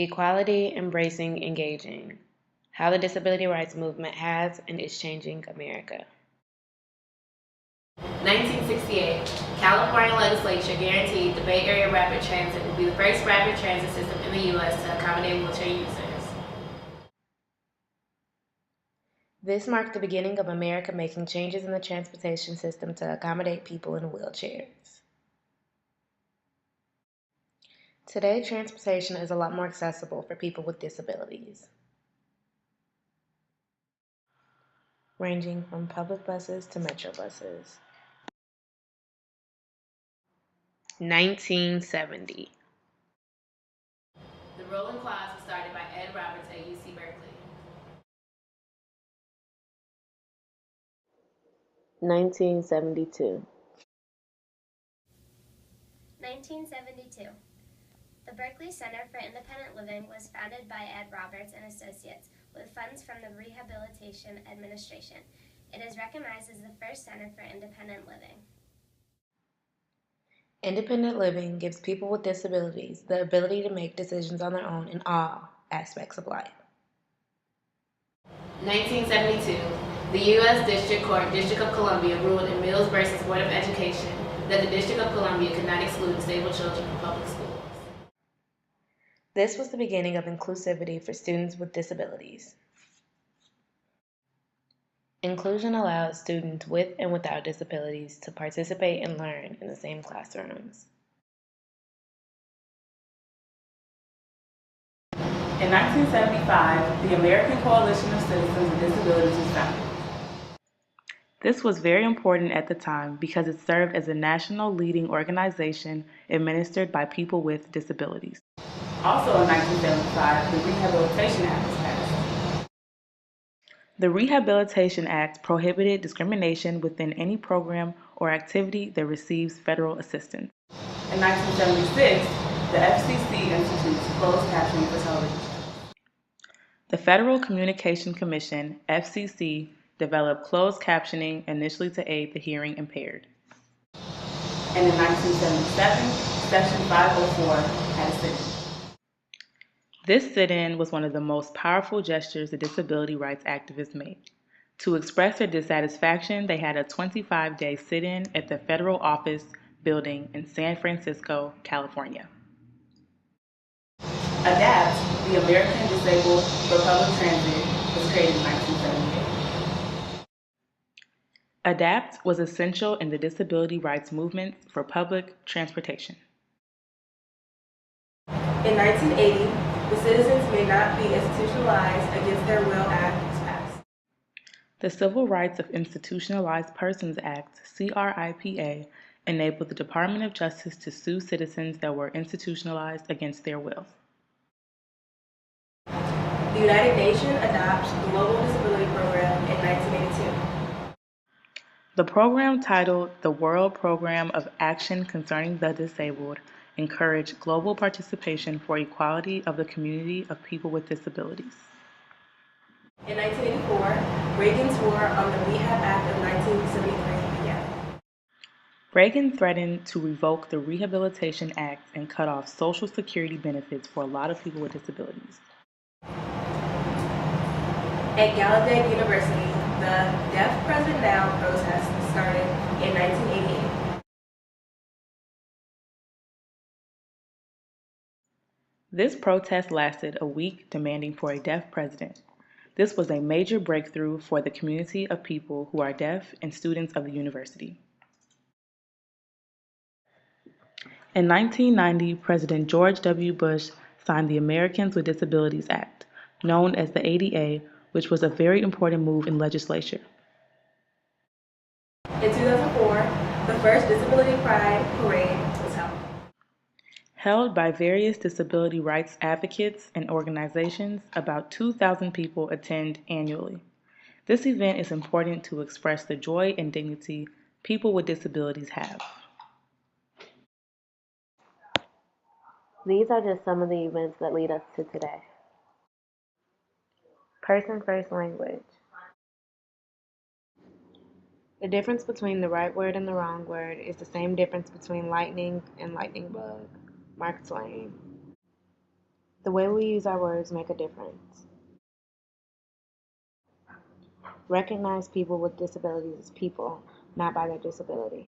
Equality, embracing, engaging. How the disability rights movement has and is changing America. 1968, California legislature guaranteed the Bay Area Rapid Transit would be the first rapid transit system in the U.S. to accommodate wheelchair users. This marked the beginning of America making changes in the transportation system to accommodate people in wheelchairs. Today, transportation is a lot more accessible for people with disabilities, ranging from public buses to metro buses. 1970. The rolling quads was started by Ed Roberts at UC Berkeley. 1972. 1972. The Berkeley Center for Independent Living was founded by Ed Roberts and Associates with funds from the Rehabilitation Administration. It is recognized as the first center for independent living. Independent living gives people with disabilities the ability to make decisions on their own in all aspects of life. 1972. The U.S. District Court, District of Columbia, ruled in Mills versus Board of Education that the District of Columbia could not exclude disabled children from public schools. This was the beginning of inclusivity for students with disabilities. Inclusion allows students with and without disabilities to participate and learn in the same classrooms. In 1975, the American Coalition of Citizens with Disabilities was founded. This was very important at the time because it served as a national leading organization administered by people with disabilities. Also in 1975, the Rehabilitation Act was passed. The Rehabilitation Act prohibited discrimination within any program or activity that receives federal assistance. In 1976, the FCC institutes closed captioning for television shows. The Federal Communication Commission, FCC, developed closed captioning initially to aid the hearing impaired. And in 1977, Section 504 had a sit-in. This sit-in was one of the most powerful gestures the disability rights activists made. To express their dissatisfaction, they had a 25-day sit-in at the federal office building in San Francisco, California. ADAPT, the American Disabled for Public Transit, was created in 1978. ADAPT was essential in the disability rights movement for public transportation. In 1980, the Citizens May Not Be Institutionalized Against Their Will Act was passed. The Civil Rights of Institutionalized Persons Act, CRIPA, enabled the Department of Justice to sue citizens that were institutionalized against their will. The United Nations adopts the Global Disability Program in 1982. The program, titled the World Program of Action Concerning the Disabled, encouraged global participation for equality of the community of people with disabilities. In 1984, Reagan's War on the Rehab Act of 1973 began. Reagan threatened to revoke the Rehabilitation Act and cut off Social Security benefits for a lot of people with disabilities. At Gallaudet University, the Deaf Present Now protest started in 1988. This protest lasted a week, demanding for a deaf president. This was a major breakthrough for the community of people who are deaf and students of the university. In 1990, President George W. Bush signed the Americans with Disabilities Act, known as the ADA, which was a very important move in legislature. In 2004, the first Disability Pride Parade was held. Held by various disability rights advocates and organizations, about 2,000 people attend annually. This event is important to express the joy and dignity people with disabilities have. These are just some of the events that lead us to today. Person first language. The difference between the right word and the wrong word is the same difference between lightning and lightning bug. Mark Twain. The way we use our words make a difference. Recognize people with disabilities as people, not by their disability.